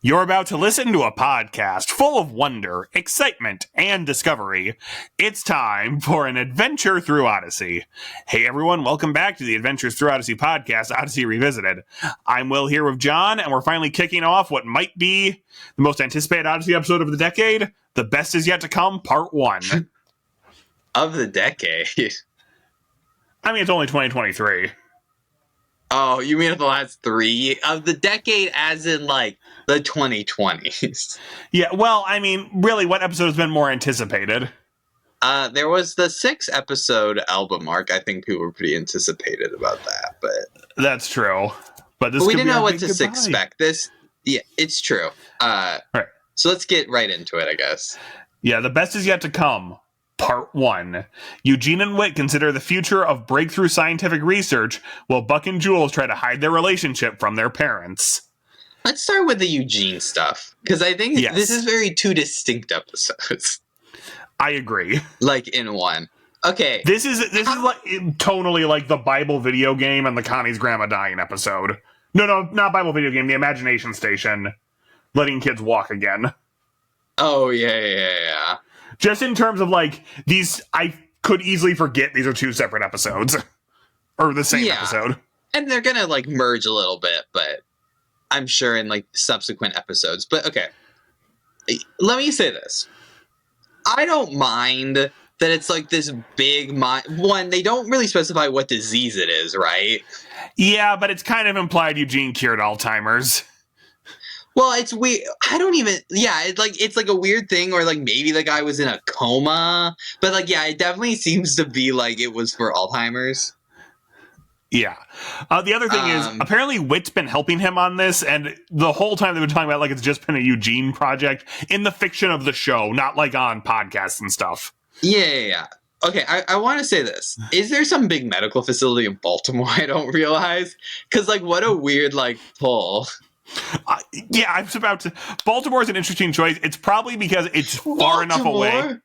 You're about to listen to a podcast full of wonder, excitement, and discovery. It's time for an adventure through Odyssey. Hey everyone, welcome back to the Adventures Through Odyssey podcast, Odyssey Revisited. I'm Will here with John, and we're finally kicking off what might be the most anticipated Odyssey episode of the decade. The Best Is Yet to Come, Part 1. Of the decade? I mean, it's only 2023. Oh, you mean of the last 3 of the decade, as in like the 2020s? Yeah, well, I mean, really, what episode has been more anticipated? There was the 6-episode album arc. I think people were pretty anticipated about that, but that's true. But we didn't know what to expect. Yeah, it's true. Right. So let's get right into it, I guess. Yeah, The Best Is Yet to Come. Part 1. Eugene and Whit consider the future of breakthrough scientific research, while Buck and Jules try to hide their relationship from their parents. Let's start with the Eugene stuff, because I think this is very 2 distinct episodes. I agree. Like, in one. Okay. This is like tonally like the Bible video game and the Connie's grandma dying episode. No, not Bible video game, the Imagination Station. Letting kids walk again. Oh, yeah. Just in terms of, like, these, I could easily forget these are 2 separate episodes. Or the same episode. And they're gonna, like, merge a little bit, but I'm sure in, like, subsequent episodes. But, okay. Let me say this. I don't mind that it's, like, this big... One, they don't really specify what disease it is, right? Yeah, but it's kind of implied Eugene cured Alzheimer's. Well, it's weird. I don't even... Yeah, it's like a weird thing, or like maybe the guy was in a coma. But like, yeah, it definitely seems to be like it was for Alzheimer's. Yeah. The other thing is, apparently Whit's been helping him on this, and the whole time they've been talking about like it's just been a Eugene project in the fiction of the show, not like on podcasts and stuff. Yeah. Okay, I want to say this. Is there some big medical facility in Baltimore I don't realize? Because, like, what a weird, like, pull. Yeah, I was about to... Baltimore is an interesting choice. It's probably because it's far enough away.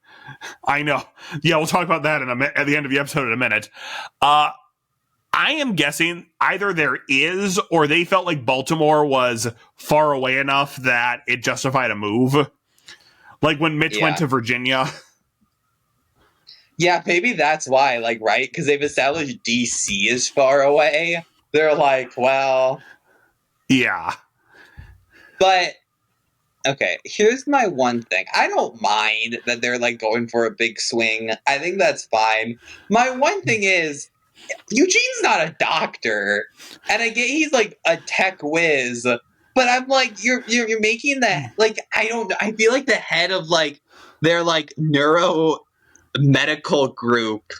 I know. Yeah, we'll talk about that at the end of the episode in a minute. I am guessing either there is, or they felt like Baltimore was far away enough that it justified a move. Like when Mitch went to Virginia. Yeah, maybe that's why, like, right? Because they've established D.C. is far away. They're like, well... Yeah. But, okay, here's my one thing. I don't mind that they're, like, going for a big swing. I think that's fine. My one thing is, Eugene's not a doctor. And I get he's, like, a tech whiz. But I'm like, you're making that, like, I feel like the head of, like, their, like, medical group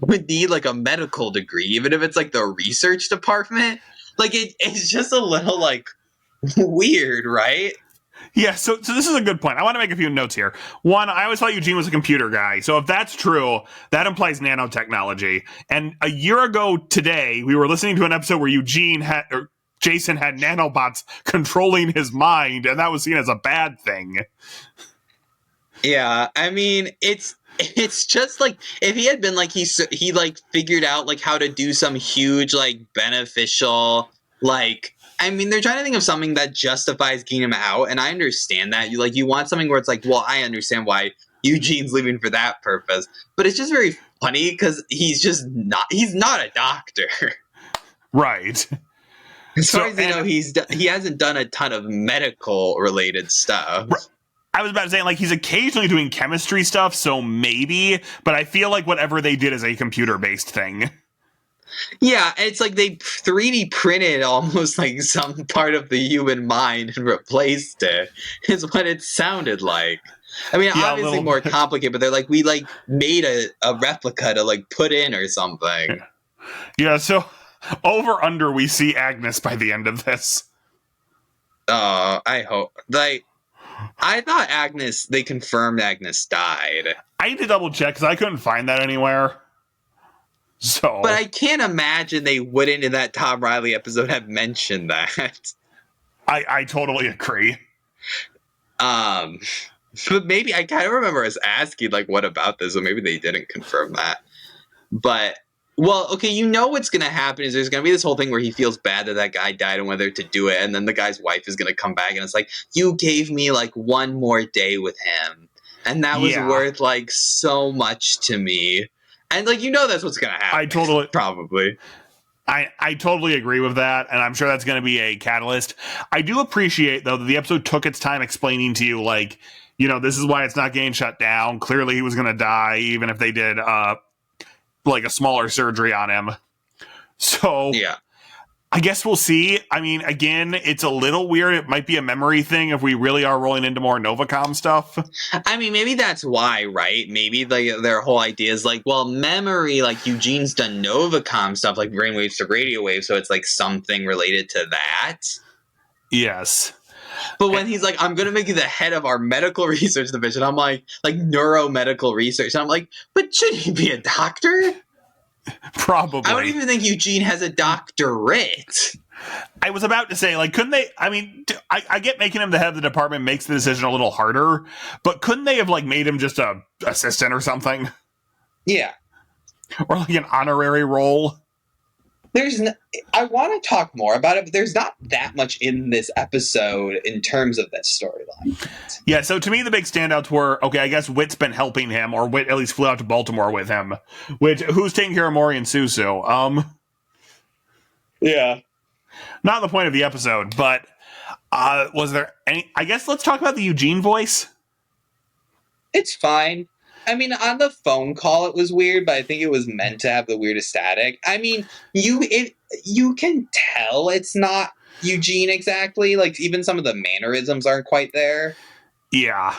would need, like, a medical degree, even if it's, like, the research department. Like, it's just a little, like, weird, right? Yeah, so this is a good point. I want to make a few notes here. One, I always thought Eugene was a computer guy. So if that's true, that implies nanotechnology. And a year ago today, we were listening to an episode where Jason had nanobots controlling his mind, and that was seen as a bad thing. Yeah, I mean, it's just like if he had been like he like figured out like how to do some huge like beneficial like I mean they're trying to think of something that justifies getting him out, and I understand that you want something where it's like, well, I understand why Eugene's leaving for that purpose, but it's just very funny because he's not a doctor, right? As far as I know, he hasn't done a ton of medical related stuff. Right. I was about to say, like, he's occasionally doing chemistry stuff, so maybe, but I feel like whatever they did is a computer-based thing. Yeah, it's like they 3D printed almost like some part of the human mind and replaced it, is what it sounded like. I mean, yeah, obviously more complicated, but they're like, we, like, made a replica to, like, put in or something. Yeah, so, over-under, we see Agnes by the end of this. I hope. Like... I thought they confirmed Agnes died. I need to double check because I couldn't find that anywhere. So, but I can't imagine they wouldn't in that Tom Riley episode have mentioned that. I totally agree. But maybe I kind of remember us asking like, what about this? So maybe they didn't confirm that. But Well, okay, you know what's going to happen is there's going to be this whole thing where he feels bad that that guy died and whether to do it. And then the guy's wife is going to come back and it's like, you gave me like one more day with him. And that was Yeah. worth like so much to me. And like, you know, that's what's going to happen. I totally, Probably. I totally agree with that, and I'm sure that's going to be a catalyst. I do appreciate, though, that the episode took its time explaining to you, like, you know, this is why it's not getting shut down. Clearly, he was going to die, even if they did, like, a smaller surgery on him. So, Yeah. I guess we'll see. I mean, again, it's a little weird. It might be a memory thing if we really are rolling into more Novacom stuff. I mean, maybe that's why, right? Maybe their whole idea is like, well, memory, like Eugene's done Novacom stuff, like brainwaves to radio waves, so it's like something related to that. Yes. But when he's like, I'm going to make you the head of our medical research division, I'm like neuromedical research. And I'm like, but shouldn't he be a doctor? Probably. I don't even think Eugene has a doctorate. I was about to say, like, couldn't they? I mean, I get making him the head of the department makes the decision a little harder, but couldn't they have, like, made him just a assistant or something? Yeah. Or, like, an honorary role? I want to talk more about it, but there's not that much in this episode in terms of that storyline. Yeah, so to me, the big standouts were, okay, I guess Wit's been helping him, or Wit at least flew out to Baltimore with him. Which, who's taking care of Maury and Susu? Yeah. Not the point of the episode, but was there any... I guess let's talk about the Eugene voice. It's fine. I mean, on the phone call, it was weird, but I think it was meant to have the weirdest static. I mean, you can tell it's not Eugene exactly. Like, even some of the mannerisms aren't quite there. Yeah.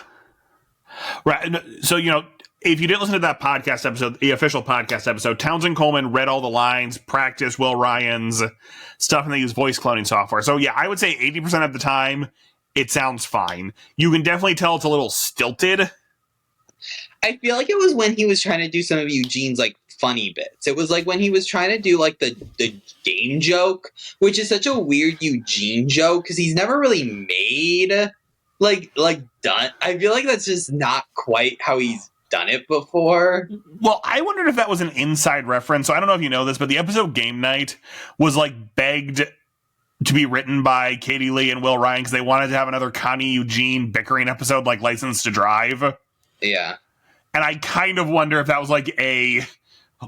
Right. So, you know, if you didn't listen to that podcast episode, the official podcast episode, Townsend Coleman read all the lines, practiced Will Ryan's stuff, and they use voice cloning software. So, yeah, I would say 80% of the time, it sounds fine. You can definitely tell it's a little stilted. I feel like it was when he was trying to do some of Eugene's, like, funny bits. It was like when he was trying to do, like, the game joke, which is such a weird Eugene joke, because he's never really made, like, done. I feel like that's just not quite how he's done it before. Well, I wondered if that was an inside reference. So I don't know if you know this, but the episode Game Night was, like, begged to be written by Katie Lee and Will Ryan because they wanted to have another Connie Eugene bickering episode like License to Drive. Yeah. And I kind of wonder if that was like a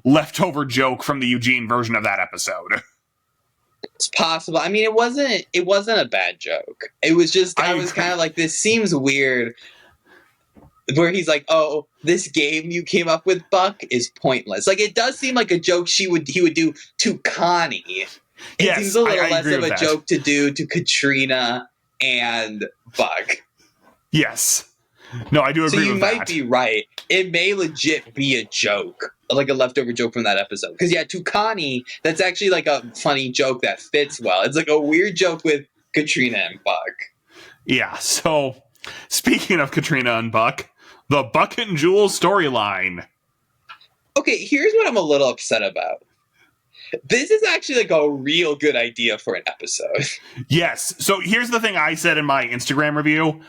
leftover joke from the Eugene version of that episode. It's possible. I mean, it wasn't a bad joke. It was just, I was kind of like, this seems weird. Where he's like, oh, this game you came up with, Buck, is pointless. Like, it does seem like a joke he would do to Connie. It seems a little less of a joke to do to Katrina and Buck. Yes. No, I do agree with that. So you might be right. It may legit be a joke, like a leftover joke from that episode. Because, yeah, to Connie, that's actually like a funny joke that fits well. It's like a weird joke with Katrina and Buck. Yeah, so speaking of Katrina and Buck, the Buck and Jules storyline. Okay, here's what I'm a little upset about. This is actually like a real good idea for an episode. Yes. So here's the thing I said in my Instagram review.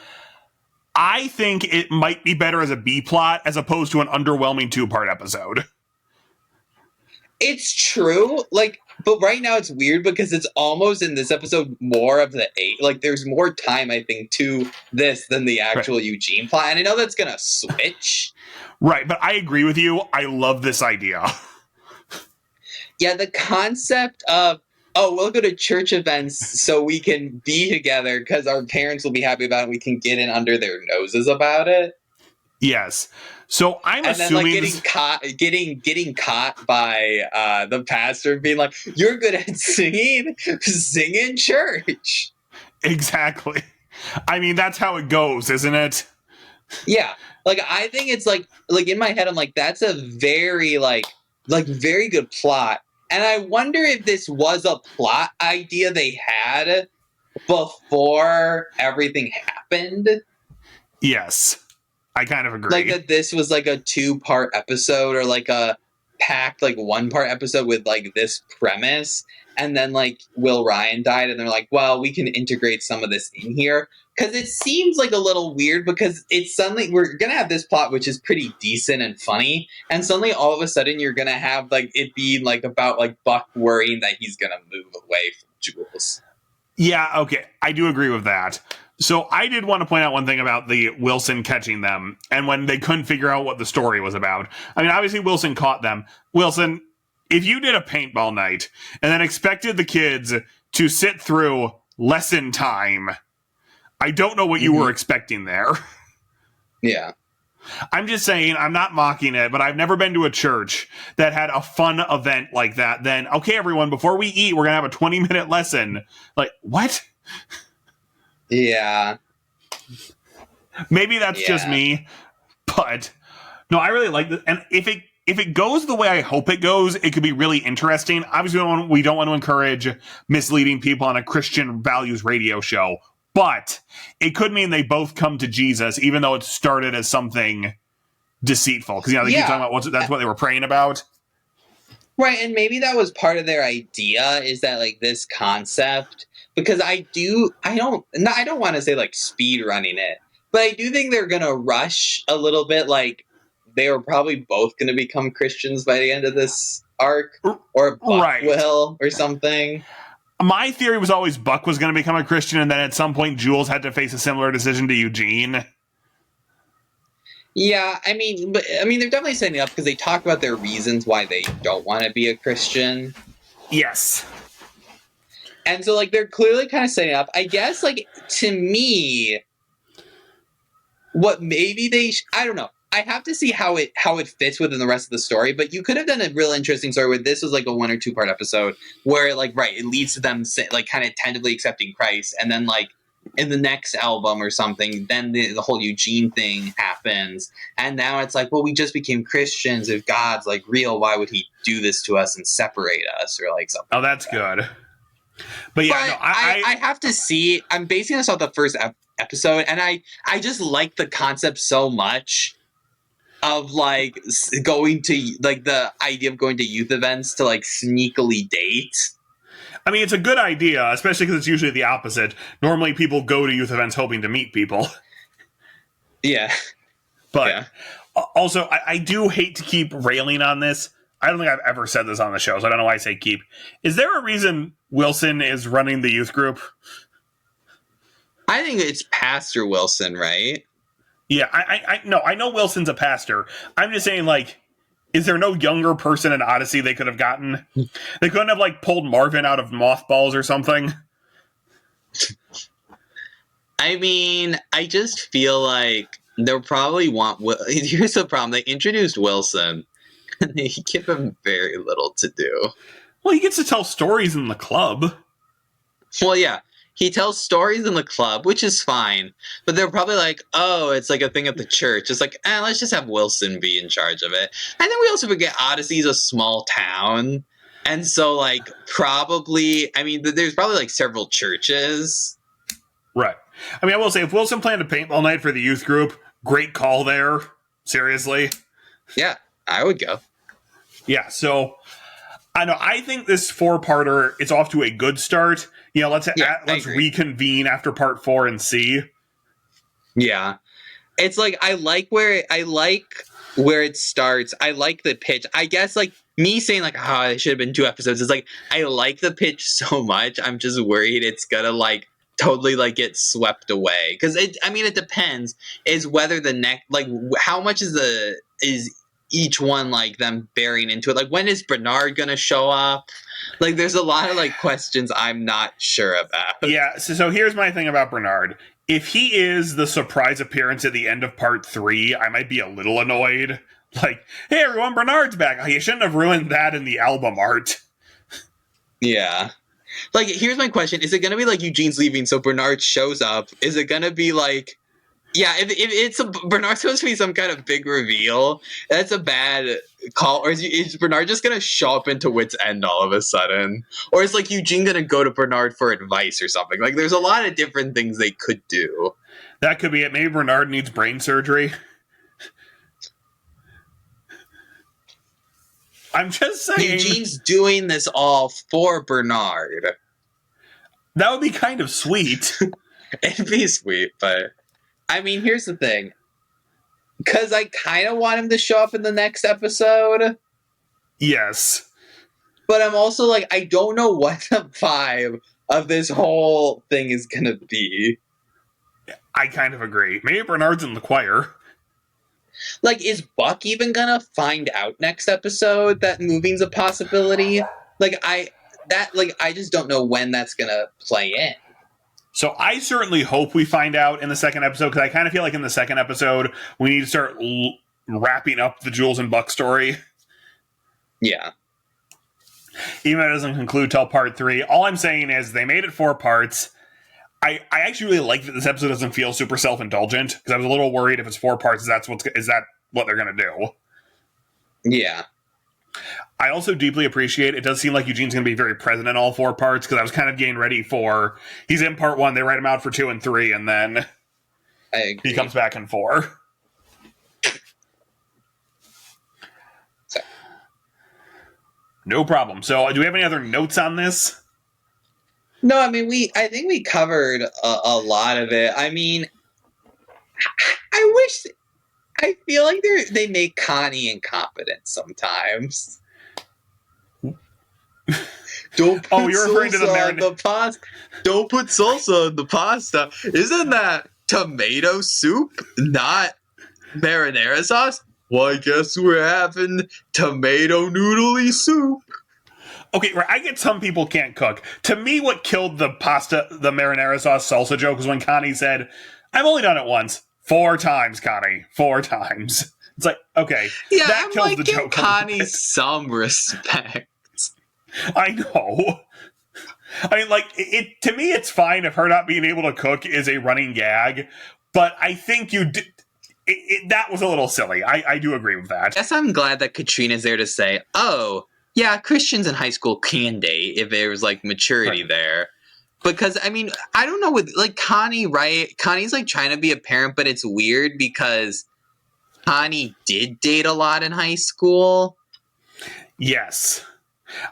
I think it might be better as a B plot as opposed to an underwhelming 2-part episode. It's true. Like, but right now it's weird because it's almost in this episode more of the 8. Like, there's more time, I think, to this than the actual Eugene plot. And I know that's going to switch. Right. But I agree with you. I love this idea. Yeah, the concept of, oh, we'll go to church events so we can be together because our parents will be happy about it and we can get in under their noses about it. Yes. So I'm and assuming then like getting caught by the pastor being like, you're good at singing? Sing in church. Exactly. I mean, that's how it goes, isn't it? Yeah. Like, I think it's like in my head, I'm like, that's a very very good plot. And I wonder if this was a plot idea they had before everything happened. Yes. I kind of agree. Like that this was like a 2-part episode or like a packed like one part episode with like this premise, and then like Will Ryan died, and they're like, well, we can integrate some of this in here. Because it seems like a little weird, because it's suddenly we're gonna have this plot which is pretty decent and funny, and suddenly all of a sudden you're gonna have like it be like about like Buck worrying that he's gonna move away from Jules. Yeah, okay, I do agree with that. So I did want to point out one thing about the Wilson catching them, and when they couldn't figure out what the story was about. I mean, obviously Wilson caught them. Wilson, if you did a paintball night and then expected the kids to sit through lesson time, I don't know what you were expecting there. Yeah. I'm just saying, I'm not mocking it, but I've never been to a church that had a fun event like that. Then, okay, everyone, before we eat, we're going to have a 20-minute lesson. Like, what? Yeah. Maybe that's just me, but no, I really like this. And if it goes the way I hope it goes, it could be really interesting. Obviously, we don't want to encourage misleading people on a Christian values radio show, but it could mean they both come to Jesus, even though it started as something deceitful. Because, they keep talking about that's what they were praying about. Right, and maybe that was part of their idea, is that like this concept, because I don't want to say like speed running it, but I do think they're gonna rush a little bit. Like they were probably both gonna become Christians by the end of this arc, or Buck will, or something. My theory was always Buck was going to become a Christian, and then at some point Jules had to face a similar decision to Eugene. Yeah, I mean, they're definitely setting up, because they talk about their reasons why they don't want to be a Christian. Yes. And so, like, they're clearly kind of setting up. I guess, like, to me, what maybe I don't know. I have to see how it fits within the rest of the story, but you could have done a real interesting story where this was like a 1 or 2 part episode where like, it leads to them like kind of tentatively accepting Christ, and then like in the next album or something, then the whole Eugene thing happens, and now it's like, well, we just became Christians. If God's like real, why would he do this to us and separate us, or like something? Oh, that's good. But yeah, no, I have to see. I'm basing this off the first episode, and I just like the concept so much of like going to like the idea of going to youth events to like sneakily date. I mean, it's a good idea, especially because it's usually the opposite. Normally people go to youth events hoping to meet people. Yeah. But also, I do hate to keep railing on this. I don't think I've ever said this on the show, so I don't know why I say keep. Is there a reason Wilson is running the youth group? I think it's Pastor Wilson, right? Yeah, I know Wilson's a pastor. I'm just saying, like, is there no younger person in Odyssey they could have gotten? They couldn't have, like, pulled Marvin out of mothballs or something? I mean, I just feel like they'll probably want... Here's the problem. They introduced Wilson, and they give him very little to do. Well, he gets to tell stories in the club. Well, yeah. He tells stories in the club, which is fine. But they're probably like, oh, it's like a thing at the church. It's like, let's just have Wilson be in charge of it. And then we also forget Odyssey's a small town. And so, like, probably, I mean, there's probably, like, several churches. Right. I mean, I will say, if Wilson planned a paintball night for the youth group, great call there. Seriously. Yeah, I would go. Yeah, so, I know, I think this 4-parter is off to a good start. Let's reconvene after part 4 and see. Yeah. It's like, I like where it starts. I like the pitch. I guess, like, me saying, like, it should have been 2 episodes. It's like, I like the pitch so much. I'm just worried it's gonna, like, totally, like, get swept away. Because, it depends. Is whether the next, like, how much is each one, like, them bearing into it? Like, when is Bernard gonna show up? Like, there's a lot of, like, questions I'm not sure about. Yeah, so here's my thing about Bernard. If he is the surprise appearance at the end of part 3, I might be a little annoyed. Like, hey, everyone, Bernard's back. Oh, you shouldn't have ruined that in the album art. Yeah. Like, here's my question. Is it going to be like Eugene's leaving, so Bernard shows up? Is it going to be like... Yeah, if it's Bernard's supposed to be some kind of big reveal, that's a bad call. Or is Bernard just going to show up into Wit's End all of a sudden? Or is, like, Eugene going to go to Bernard for advice or something? Like, there's a lot of different things they could do. That could be it. Maybe Bernard needs brain surgery. I'm just saying. Eugene's doing this all for Bernard. That would be kind of sweet. It'd be sweet, but I mean, here's the thing. Because I kind of want him to show up in the next episode. Yes. But I'm also like, I don't know what the vibe of this whole thing is going to be. I kind of agree. Maybe Bernard's in the choir. Like, is Buck even going to find out next episode that moving's a possibility? I just don't know when that's going to play in. So I certainly hope we find out in the second episode, because I kind of feel like in the second episode, we need to start wrapping up the Jules and Buck story. Yeah. Even if it doesn't conclude till part 3. All I'm saying is they made it 4 parts. I actually really like that this episode doesn't feel super self-indulgent, because I was a little worried if it's 4 parts, is that what they're going to do? Yeah. I also deeply appreciate, it does seem like Eugene's going to be very present in all 4 parts, because I was kind of getting ready for, he's in part 1, they write him out for 2 and 3, and then he comes back in 4. So. No problem. So, do we have any other notes on this? No, I mean, I think we covered a lot of it. I mean, I feel like they make Connie incompetent sometimes. Don't put you're referring to the pasta. Don't put salsa in the pasta. Isn't that tomato soup, not marinara sauce? Well, I guess we're having tomato noodly soup. Okay, right, I get some people can't cook. To me, what killed the marinara sauce salsa joke was when Connie said, I've only done it once. 4 times, Connie. 4 times. It's like, okay. Yeah, that kills the joke. Connie some respect. I know. I mean, like, to me, it's fine if her not being able to cook is a running gag, but I think you did. That was a little silly. I do agree with that. I guess I'm glad that Katrina's there to say, oh, yeah, Christians in high school can date if there was, like, maturity there. Because, I mean, I don't know, with, like, Connie, right? Connie's, like, trying to be a parent, but it's weird because Connie did date a lot in high school. Yes.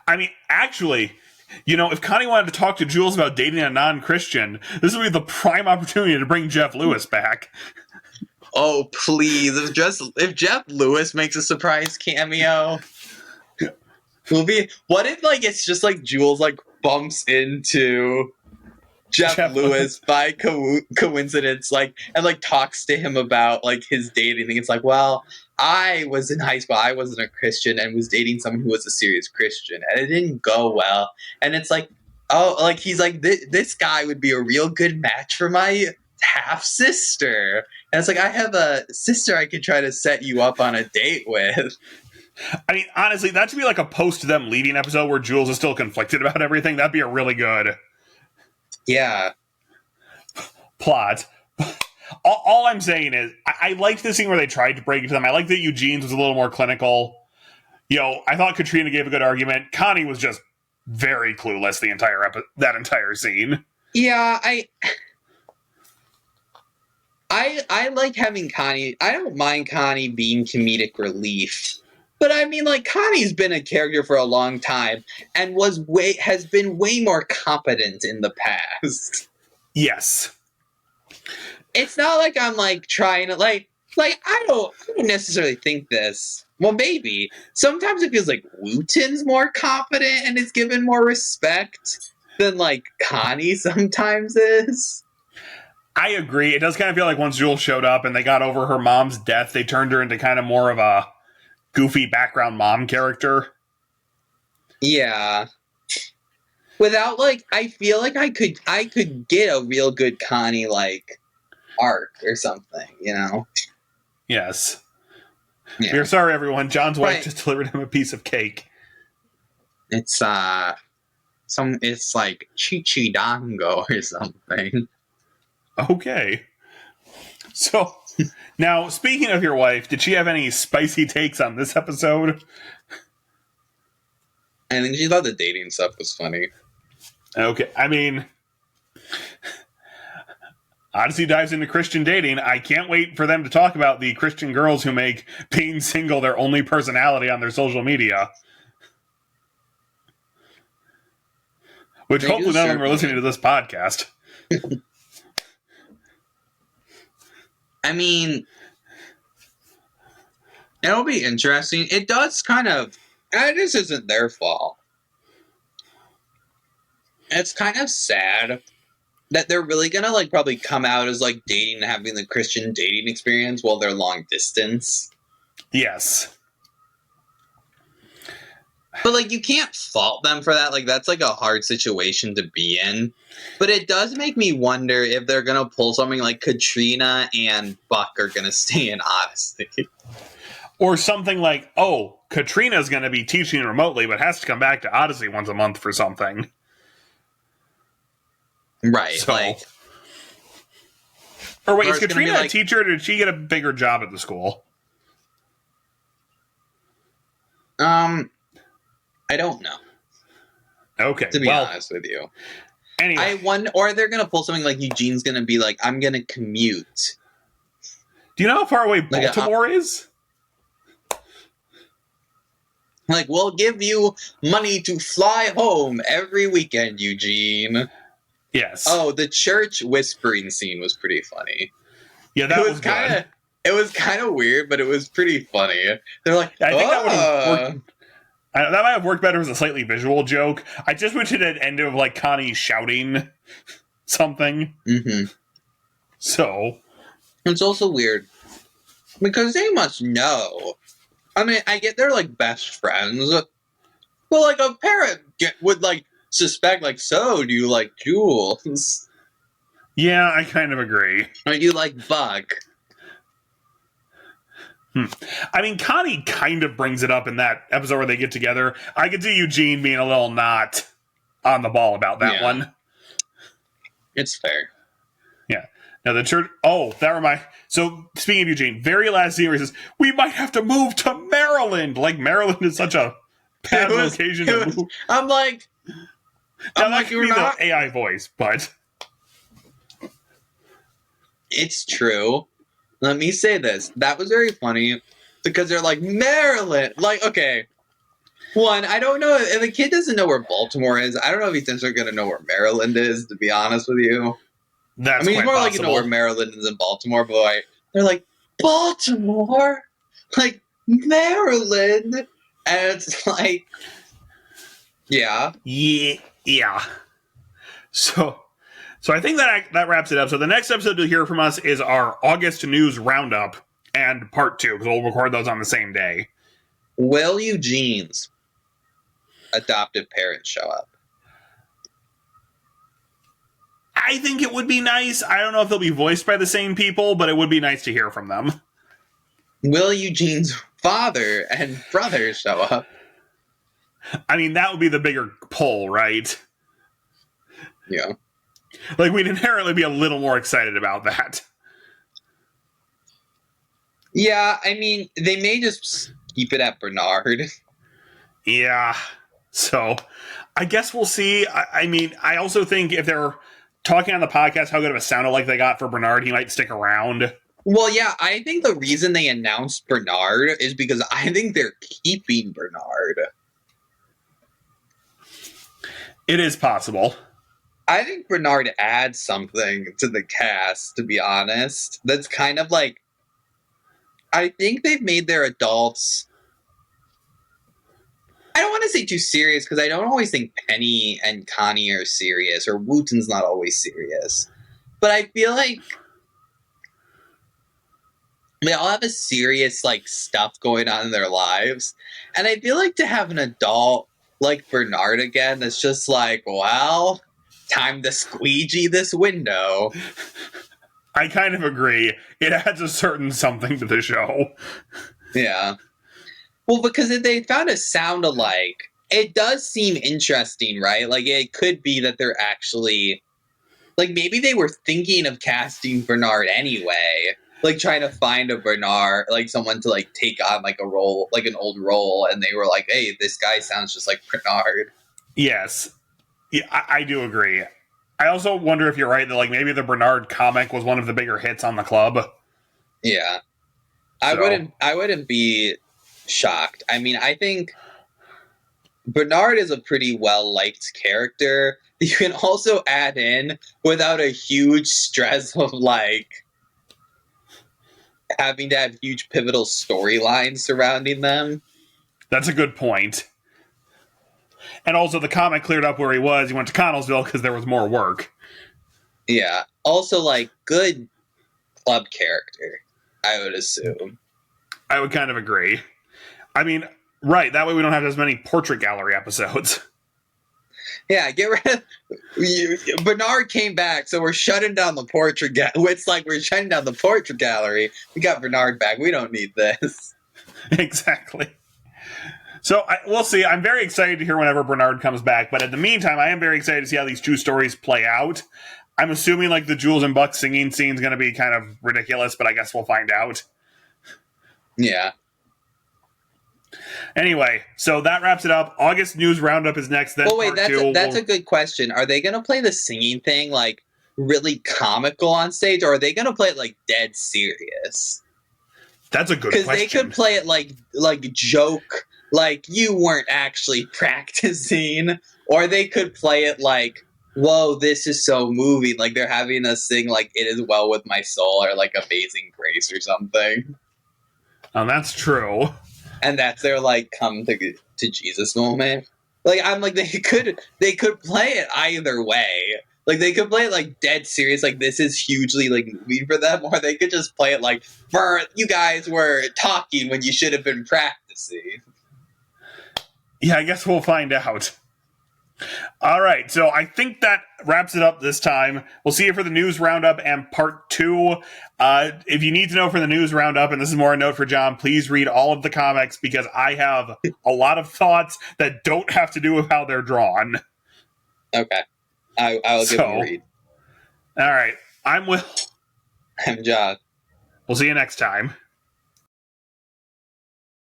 I mean, actually, if Connie wanted to talk to Jules about dating a non-Christian, this would be the prime opportunity to bring Jeff Lewis back. Oh, please. If Jeff Lewis makes a surprise cameo, what if, like, it's just, like, Jules, like, bumps into Jeff Lewis by coincidence, like, and, like, talks to him about, like, his dating thing. It's like, well, I was in high school, I wasn't a Christian, and was dating someone who was a serious Christian, and it didn't go well. And it's like, oh, like, he's like, this guy would be a real good match for my half-sister. And it's like, I have a sister I could try to set you up on a date with. I mean, honestly, that should be like a post them leaving episode where Jules is still conflicted about everything. That'd be a really good plot. All I'm saying is, I liked the scene where they tried to break it to them. I like that Eugene's was a little more clinical. I thought Katrina gave a good argument. Connie was just very clueless that entire scene. Yeah, I like having Connie. I don't mind Connie being comedic relief. But I mean, like, Connie's been a character for a long time and has been way more competent in the past. Yes. It's not like I'm, like, trying to, like I don't necessarily think this. Well, maybe. Sometimes it feels like Wooten's more competent and is given more respect than, like, Connie sometimes is. I agree. It does kind of feel like once Jules showed up and they got over her mom's death, they turned her into kind of more of a goofy background mom character. Yeah. Without, like, I feel like I could get a real good Connie, like, arc or something, Yes. Yeah. We're sorry, everyone. John's wife just delivered him a piece of cake. It's it's like Chichidango or something. Okay. So, now, speaking of your wife, did she have any spicy takes on this episode? I think she thought the dating stuff was funny. Okay, I mean, Odyssey dives into Christian dating. I can't wait for them to talk about the Christian girls who make being single their only personality on their social media. Which They hopefully do none of them are certainly. listening to this podcast. I mean, it'll be interesting. It does kind of, and this isn't their fault. It's kind of sad that they're really gonna like probably come out as like dating and having the Christian dating experience while they're long distance. Yes. But like you can't fault them for that. Like that's like a hard situation to be in. But it does make me wonder if they're gonna pull something like Katrina and Buck are gonna stay in Odyssey. Or something like, oh, Katrina's going to be teaching remotely, but has to come back to Odyssey once a month for something. Right. So, like, or wait, or is it's gonna be Katrina a like- teacher, or did she get a bigger job at the school? I don't know, Okay, to be honest with you. Anyway, I wonder, or they're gonna pull something like Eugene's gonna be like, I'm gonna commute. do you know how far away Like Baltimore is? Like, we'll give you money to fly home every weekend, Eugene. Yes. Oh, the church whispering scene was pretty funny. Yeah, that was kind good. of. It was kind of weird, but it was pretty funny. They're like, I think that would have "Ah." worked. That might have worked better as a slightly visual joke. I just wish it had ended with like Connie shouting something. Mhm. So It's also weird because they must know. I mean, I get they're like best friends, but like a parent would like suspect, like, so do you like Jules? yeah, I kind of agree. Or do you like Buck? I mean, Connie kind of brings it up in that episode where they get together. I could see Eugene being a little not on the ball about that Yeah. one. It's fair. Yeah. Now the church. Oh, that reminds. So speaking of Eugene, very last scene where he says we might have to move to Maryland. Like Maryland is such a bad location to move. I'm like, Now that could you're be not. the AI voice, but It's true. Let me say this. That was very funny because they're like, Maryland. Like, okay. One, I don't know if the kid doesn't know where Baltimore is. I don't know if he thinks they're going to know where Maryland is, to be honest with you. that's I mean, he's quite more like, possible. you know where Maryland is in Baltimore, but like, they're like, Baltimore? Like, Maryland? And it's like, yeah. Yeah. So I think that wraps it up. So the next episode you'll hear from us is our August news roundup and part 2, because we'll record those on the same day. Will Eugene's adoptive parents show up? I think it would be nice. I don't know if they'll be voiced by the same people, but it would be nice to hear from them. Will Eugene's father and brother show up? I mean, that would be the bigger pull, right? Yeah. Like, we'd inherently be a little more excited about that. Yeah, I mean, they may just keep it at Bernard. Yeah. So, I guess we'll see. I mean, I also think if they're talking on the podcast how good of a sound alike they got for Bernard, he might stick around. Well, yeah, I think the reason they announced Bernard is because I think they're keeping Bernard. It is possible. I think Bernard adds something to the cast, to be honest. That's kind of like, I think they've made their adults, I don't want to say too serious, because I don't always think Penny and Connie are serious, or Wooten's not always serious. But I feel like they all have a serious, like, stuff going on in their lives. And I feel like to have an adult like Bernard again that's just like, well, time to squeegee this window. I kind of agree. It adds a certain something to the show. Yeah. Well, because if they found a sound alike, it does seem interesting, right? Like, it could be that they're actually, like, maybe they were thinking of casting Bernard anyway. Like, trying to find a Bernard, like, someone to, like, take on, like, a role, like, an old role. And they were like, hey, this guy sounds just like Bernard. Yes. Yeah, I do agree. I also wonder if you're right that, like, maybe the Bernard comic was one of the bigger hits on the club. Yeah. So. I wouldn't be shocked. I mean, I think Bernard is a pretty well-liked character. you can also add in without a huge stress of like having to have huge pivotal storylines surrounding them. That's a good point. And also, the comic cleared up where he was. He went to Connellsville because there was more work. Yeah. Also, like, good club character, I would assume. I would kind of agree. I mean, right, that way we don't have as many portrait gallery episodes. Yeah, get rid of... Bernard came back, so we're shutting down the portrait gallery. It's like we're shutting down the portrait gallery. We got Bernard back. We don't need this. Exactly. So we'll see. I'm very excited to hear whenever Bernard comes back, but in the meantime, I am very excited to see how these two stories play out. I'm assuming like the Jules and Buck singing scene is going to be kind of ridiculous, but I guess we'll find out. Yeah. Anyway, so that wraps it up. August news roundup is next. Then wait, that's a good question. Are they going to play the singing thing like really comical on stage, or are they going to play it like dead serious? That's a good question. Because they could play it like joke, like you weren't actually practicing, or they could play it like, whoa, this is so moving, like they're having us sing like It Is Well With My Soul or like Amazing Grace or something. Oh, that's true. And that's their like come to Jesus moment. Like I'm like they could play it either way. Like they could play it like dead serious, like this is hugely like moving for them, or they could just play it like, you guys were talking when you should have been practicing. Yeah, I guess we'll find out. All right, so I think that wraps it up this time. We'll see you for the news roundup and part 2. If you need to know for the news roundup, and this is more a note for John, please read all of the comics because I have a lot of thoughts that don't have to do with how they're drawn. Okay. I'll give them a read. All right, I'm Will. I'm John. We'll see you next time.